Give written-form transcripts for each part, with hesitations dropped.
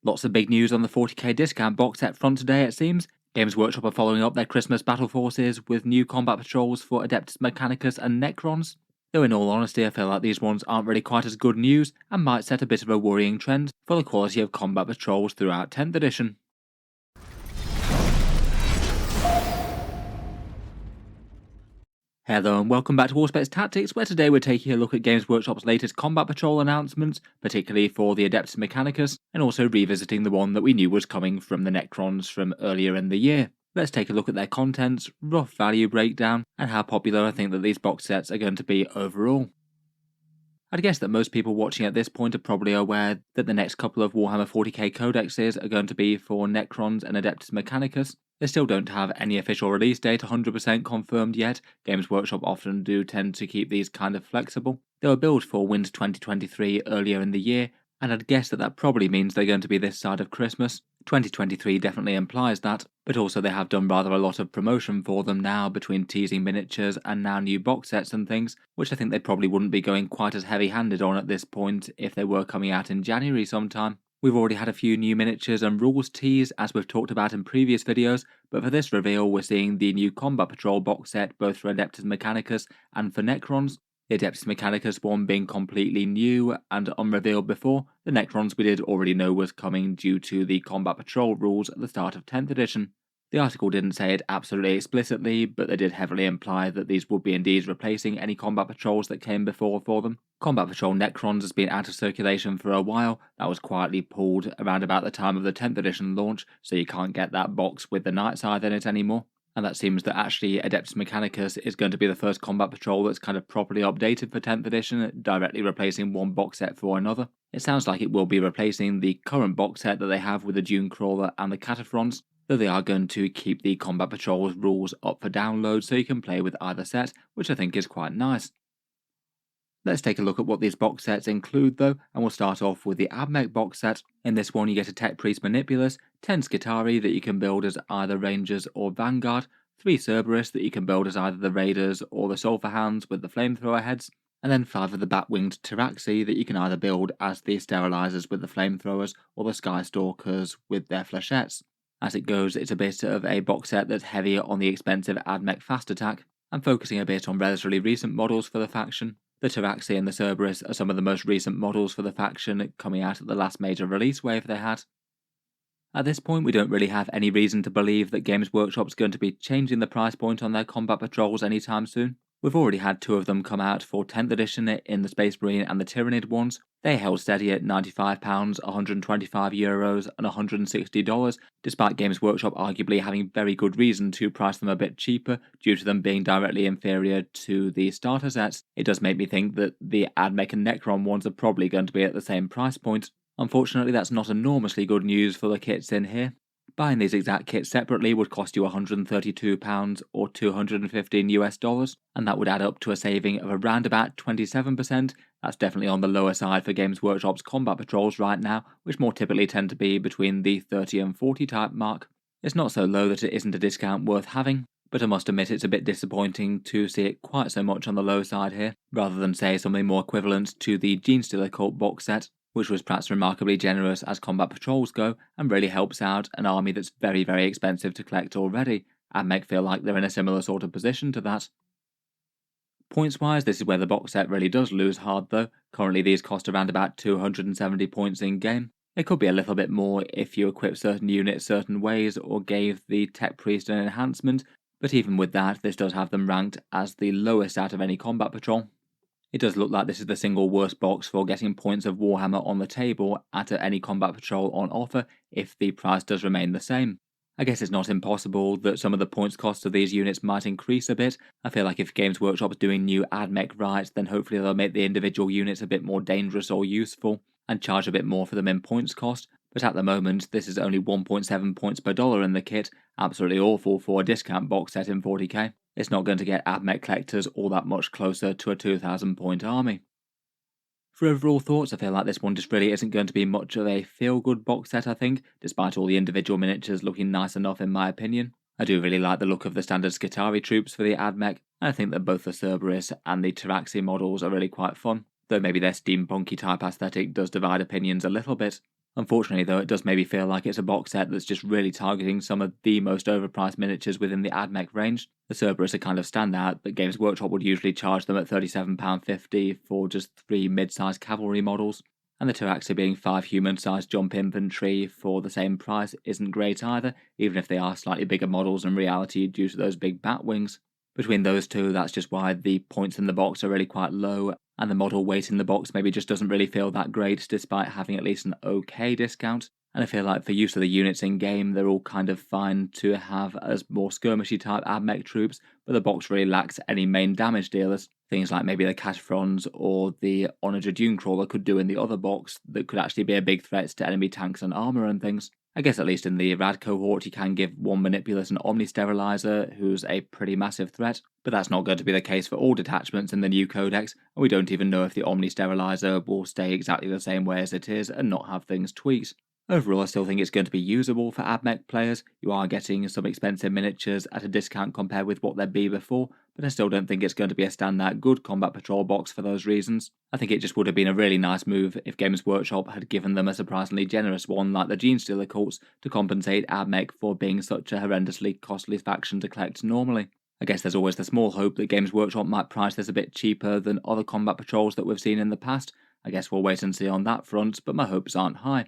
Lots of big news on the 40k discount box set front today, it seems. Games Workshop are following up their Christmas battle forces with new combat patrols for Adeptus Mechanicus and Necrons. Though in all honesty, I feel like these ones aren't really quite as good news and might set a bit of a worrying trend for the quality of combat patrols throughout 10th edition. Hello and welcome back to Auspex Tactics, where today we're taking a look at Games Workshop's latest combat patrol announcements, particularly for the Adeptus Mechanicus, and also revisiting the one that we knew was coming from the Necrons from earlier in the year. Let's take a look at their contents, rough value breakdown, and how popular I think that these box sets are going to be overall. I'd guess that most people watching at this point are probably aware that the next couple of Warhammer 40k codexes are going to be for Necrons and Adeptus Mechanicus. They still don't have any official release date 100% confirmed yet. Games Workshop often do tend to keep these kind of flexible. They were built for Winter 2023 earlier in the year, and I'd guess that probably means they're going to be this side of Christmas. 2023 definitely implies that, but also they have done rather a lot of promotion for them now between teasing miniatures and now new box sets and things, which I think they probably wouldn't be going quite as heavy-handed on at this point if they were coming out in January sometime. We've already had a few new miniatures and rules teased as we've talked about in previous videos, but for this reveal we're seeing the new Combat Patrol box set both for Adeptus Mechanicus and for Necrons. The Adeptus Mechanicus one being completely new and unrevealed before. The Necrons we did already know was coming due to the Combat Patrol rules at the start of 10th edition. The article didn't say it absolutely explicitly, but they did heavily imply that these would be indeed replacing any combat patrols that came before for them. Combat Patrol Necrons has been out of circulation for a while. That was quietly pulled around about the time of the 10th edition launch, so you can't get that box with the Night Scythe in it anymore. And that seems that actually Adeptus Mechanicus is going to be the first combat patrol that's kind of properly updated for 10th edition, directly replacing one box set for another. It sounds like it will be replacing the current box set that they have with the Dune Crawler and the Cataphrons, though they are going to keep the Combat Patrol's rules up for download so you can play with either set, which I think is quite nice. Let's take a look at what these box sets include though, and we'll start off with the Admech box set. In this one you get a Tech Priest Manipulus, 10 Skitarii that you can build as either Rangers or Vanguard, 3 Cerberus that you can build as either the Raiders or the Sulphur Hounds with the Flamethrower heads, and then 5 of the Bat-Winged Tyraxi that you can either build as the Sterilizers with the Flamethrowers or the Skystalkers with their Flechettes. As it goes, it's a bit of a box set that's heavier on the expensive Admech Fast Attack, and focusing a bit on relatively recent models for the faction. The Tyraxi and the Cerberus are some of the most recent models for the faction, coming out at the last major release wave they had. At this point we don't really have any reason to believe that Games Workshop's going to be changing the price point on their combat patrols anytime soon. We've already had 2 of them come out for 10th edition in the Space Marine and the Tyrannid ones. They held steady at £95, €125 and $160, despite Games Workshop arguably having very good reason to price them a bit cheaper due to them being directly inferior to the starter sets. It does make me think that the Admech and Necron ones are probably going to be at the same price point. Unfortunately, that's not enormously good news for the kits in here. Buying these exact kits separately would cost you £132 or $215, and that would add up to a saving of around about 27%. That's definitely on the lower side for Games Workshop's combat patrols right now, which more typically tend to be between the 30 and 40 type mark. It's not so low that it isn't a discount worth having, but I must admit it's a bit disappointing to see it quite so much on the low side here, rather than say something more equivalent to the Genestealer Cult box set, which was perhaps remarkably generous as combat patrols go and really helps out an army that's very, very expensive to collect already. Admech feel like they're in a similar sort of position to that. Points wise, this is where the box set really does lose hard though. Currently these cost around about 270 points in game. It could be a little bit more if you equip certain units certain ways or gave the Tech Priest an enhancement, but even with that this does have them ranked as the lowest out of any combat patrol. It does look like this is the single worst box for getting points of Warhammer on the table at any combat patrol on offer if the price does remain the same. I guess it's not impossible that some of the points costs of these units might increase a bit. I feel like if Games Workshop's doing new Admech right, then hopefully they'll make the individual units a bit more dangerous or useful and charge a bit more for them in points cost, but at the moment this is only 1.7 points per dollar in the kit, absolutely awful for a discount box set in 40k. It's not going to get Admech collectors all that much closer to a 2,000 point army. For overall thoughts, I feel like this one just really isn't going to be much of a feel-good box set I think, despite all the individual miniatures looking nice enough in my opinion. I do really like the look of the standard Skitarii troops for the Admech, and I think that both the Cerberus and the Tyraxi models are really quite fun, though maybe their steampunky type aesthetic does divide opinions a little bit. Unfortunately though, it does maybe feel like it's a box set that's just really targeting some of the most overpriced miniatures within the Admech range. The Cerberus are kind of standout, but Games Workshop would usually charge them at £37.50 for just 3 mid-sized cavalry models, and the Tyraxi being 5 human-sized jump infantry for the same price isn't great either, even if they are slightly bigger models in reality due to those big bat wings. Between those two, that's just why the points in the box are really quite low, and the model weight in the box maybe just doesn't really feel that great despite having at least an okay discount. And I feel like for use of the units in game, they're all kind of fine to have as more skirmishy type Admech troops, but the box really lacks any main damage dealers. Things like maybe the Cataphrons or the Onager Dunecrawler could do in the other box that could actually be a big threat to enemy tanks and armour and things. I guess at least in the Rad cohort you can give one Manipulus an Omni Sterilizer, who's a pretty massive threat, but that's not going to be the case for all detachments in the new codex, and we don't even know if the Omni Sterilizer will stay exactly the same way as it is and not have things tweaked. Overall, I still think it's going to be usable for Admech players. You are getting some expensive miniatures at a discount compared with what they'd be before, but I still don't think it's going to be a standout good Combat Patrol box for those reasons. I think it just would have been a really nice move if Games Workshop had given them a surprisingly generous one like the Genestealer cults to compensate Admech for being such a horrendously costly faction to collect normally. I guess there's always the small hope that Games Workshop might price this a bit cheaper than other Combat Patrols that we've seen in the past. I guess we'll wait and see on that front, but my hopes aren't high.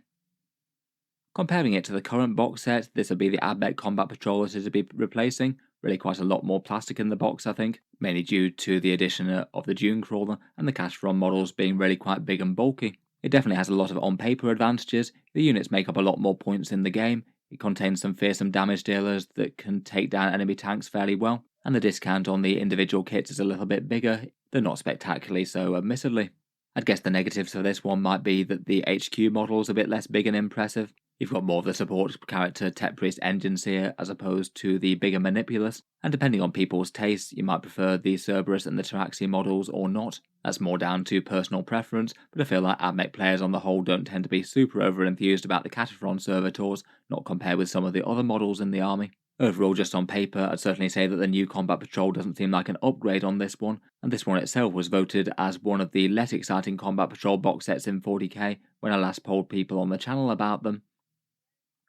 Comparing it to the current box set, this would be the Admech Combat Patrol that it would be replacing. Really quite a lot more plastic in the box, I think, mainly due to the addition of the Dunecrawler and the Cataphren models being really quite big and bulky. It definitely has a lot of on-paper advantages. The units make up a lot more points in the game. It contains some fearsome damage dealers that can take down enemy tanks fairly well, and the discount on the individual kits is a little bit bigger, though not spectacularly so, admittedly. I'd guess the negatives for this one might be that the HQ model is a bit less big and impressive. You've got more of the support character Tech Priest engines here as opposed to the bigger Manipulus, and depending on people's tastes, you might prefer the Cerberus and the Tyraxi models or not. That's more down to personal preference, but I feel like Admech players on the whole don't tend to be super over-enthused about the Cataphron Servitors, not compared with some of the other models in the army. Overall, just on paper, I'd certainly say that the new Combat Patrol doesn't seem like an upgrade on this one, and this one itself was voted as one of the less exciting Combat Patrol box sets in 40k when I last polled people on the channel about them.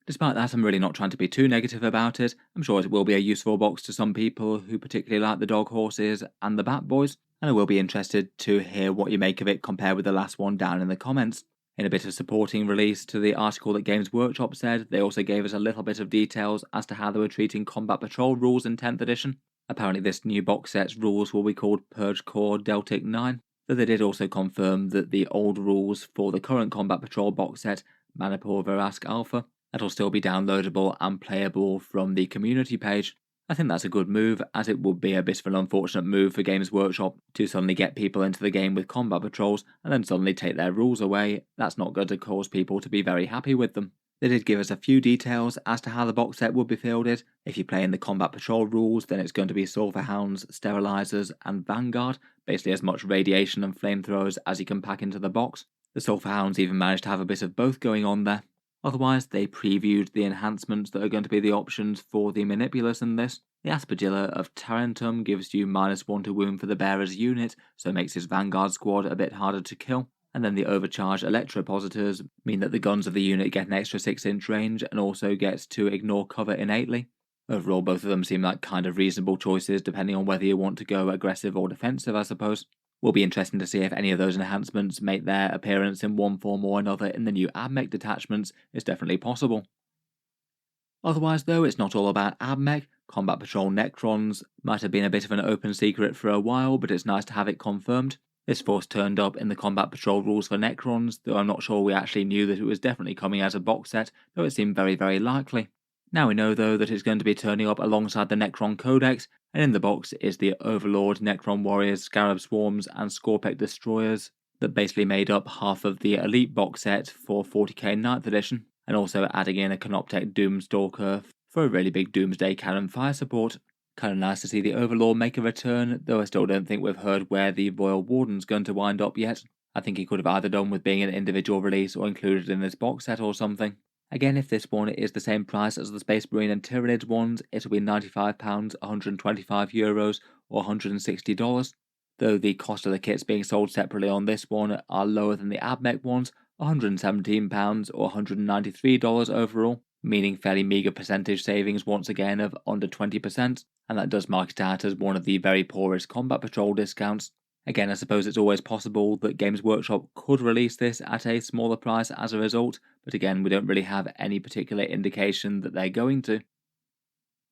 Despite that, I'm really not trying to be too negative about it. I'm sure it will be a useful box to some people who particularly like the dog horses and the bat boys, and I will be interested to hear what you make of it compared with the last one down in the comments. In a bit of supporting release to the article that Games Workshop said, they also gave us a little bit of details as to how they were treating Combat Patrol rules in 10th edition. Apparently this new box set's rules will be called Purge Core Deltic 9, though they did also confirm that the old rules for the current Combat Patrol box set, Manipur Verask Alpha, that'll still be downloadable and playable from the community page. I think that's a good move, as it would be a bit of an unfortunate move for Games Workshop to suddenly get people into the game with combat patrols and then suddenly take their rules away. That's not going to cause people to be very happy with them. They did give us a few details as to how the box set would be fielded. If you play in the combat patrol rules, then it's going to be Sulphurhounds, Sterilizers, and Vanguard, basically as much radiation and flamethrowers as you can pack into the box. The Sulphurhounds even managed to have a bit of both going on there. Otherwise, they previewed the enhancements that are going to be the options for the Manipulus in this. The Aspergilla of Tarentum gives you -1 to wound for the bearer's unit, so it makes his Vanguard squad a bit harder to kill. And then the overcharged Electropositors mean that the guns of the unit get an extra 6-inch range and also gets to ignore cover innately. Overall, both of them seem like kind of reasonable choices depending on whether you want to go aggressive or defensive, I suppose. Will be interesting to see if any of those enhancements make their appearance in one form or another in the new Admech detachments. It's definitely possible. Otherwise though, it's not all about Admech. Combat Patrol Necrons might have been a bit of an open secret for a while, but it's nice to have it confirmed. This force turned up in the Combat Patrol rules for Necrons, though I'm not sure we actually knew that it was definitely coming as a box set, though it seemed very, very likely. Now we know though that it's going to be turning up alongside the Necron Codex, and in the box is the Overlord, Necron Warriors, Scarab Swarms, and Scorpec Destroyers that basically made up half of the Elite box set for 40k 9th edition, and also adding in a Canoptech Doomstalker for a really big Doomsday Cannon fire support. Kinda nice to see the Overlord make a return, though I still don't think we've heard where the Royal Warden's going to wind up yet. I think he could have either done with being an individual release or included in this box set or something. Again, if this one is the same price as the Space Marine and Tyranids ones, it'll be £95, €125 or $160, though the cost of the kits being sold separately on this one are lower than the Admech ones, £117 or $193 overall, meaning fairly meagre percentage savings once again of under 20%, and that does mark it out as one of the very poorest Combat Patrol discounts. Again, I suppose it's always possible that Games Workshop could release this at a smaller price as a result, but again, we don't really have any particular indication that they're going to.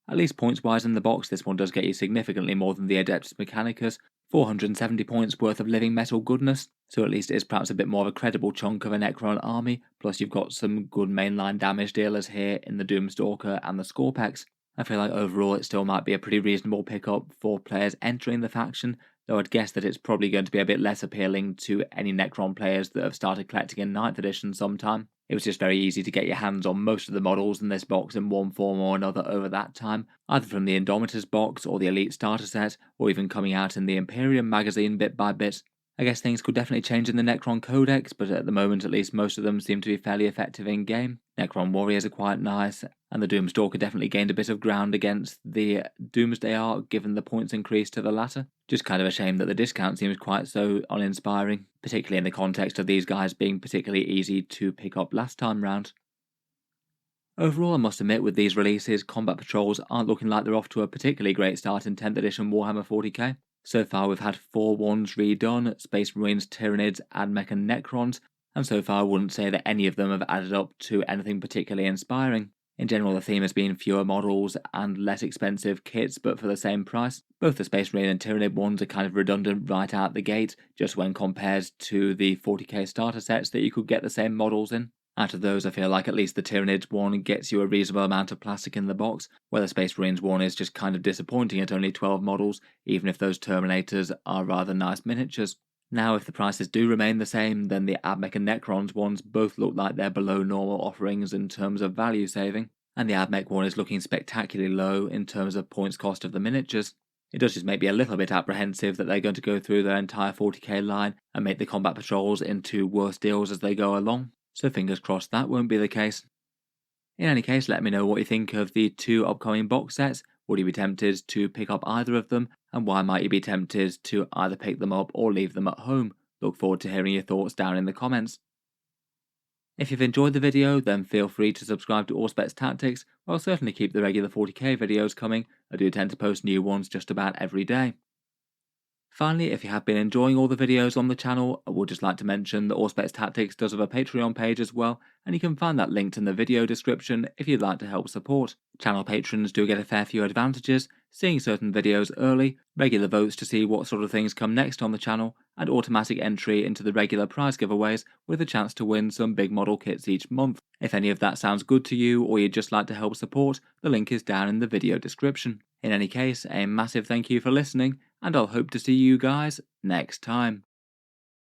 At least points-wise in the box, this one does get you significantly more than the Adeptus Mechanicus, 470 points worth of living metal goodness, so at least it is perhaps a bit more of a credible chunk of a Necron army, plus you've got some good mainline damage dealers here in the Doomstalker and the Auspex. I feel like overall it still might be a pretty reasonable pickup for players entering the faction, though I'd guess that it's probably going to be a bit less appealing to any Necron players that have started collecting in 9th edition sometime. It was just very easy to get your hands on most of the models in this box in one form or another over that time, either from the Indomitors box or the Elite starter set, or even coming out in the Imperium magazine bit by bit. I guess things could definitely change in the Necron Codex, but at the moment at least most of them seem to be fairly effective in game. Necron Warriors are quite nice, and the Doomstalker definitely gained a bit of ground against the Doomsday Arc given the points increase to the latter. Just kind of a shame that the discount seems quite so uninspiring, particularly in the context of these guys being particularly easy to pick up last time round. Overall, I must admit with these releases, Combat Patrols aren't looking like they're off to a particularly great start in 10th edition Warhammer 40k. So far we've had 4 ones redone, Space Marines, Tyranids, Admech and Necrons, and so far I wouldn't say that any of them have added up to anything particularly inspiring. In general, the theme has been fewer models and less expensive kits but for the same price. Both the Space Marine and Tyranid ones are kind of redundant right out the gate, just when compared to the 40k starter sets that you could get the same models in. Out of those, I feel like at least the Tyranids one gets you a reasonable amount of plastic in the box, where the Space Marines one is just kind of disappointing at only 12 models, even if those Terminators are rather nice miniatures. Now, if the prices do remain the same, then the Admech and Necrons ones both look like they're below normal offerings in terms of value saving, and the Admech one is looking spectacularly low in terms of points cost of the miniatures. It does just make me a little bit apprehensive that they're going to go through their entire 40k line and make the Combat Patrols into worse deals as they go along. So fingers crossed that won't be the case. In any case, let me know what you think of the 2 upcoming box sets. Would you be tempted to pick up either of them, and why might you be tempted to either pick them up or leave them at home? Look forward to hearing your thoughts down in the comments. If you've enjoyed the video, then feel free to subscribe to Auspex Tactics, where I'll certainly keep the regular 40k videos coming. I do tend to post new ones just about every day. Finally, if you have been enjoying all the videos on the channel, I would just like to mention that Auspex Tactics does have a Patreon page as well, and you can find that linked in the video description if you'd like to help support. Channel patrons do get a fair few advantages, seeing certain videos early, regular votes to see what sort of things come next on the channel, and automatic entry into the regular prize giveaways with a chance to win some big model kits each month. If any of that sounds good to you or you'd just like to help support, the link is down in the video description. In any case, a massive thank you for listening, and I'll hope to see you guys next time.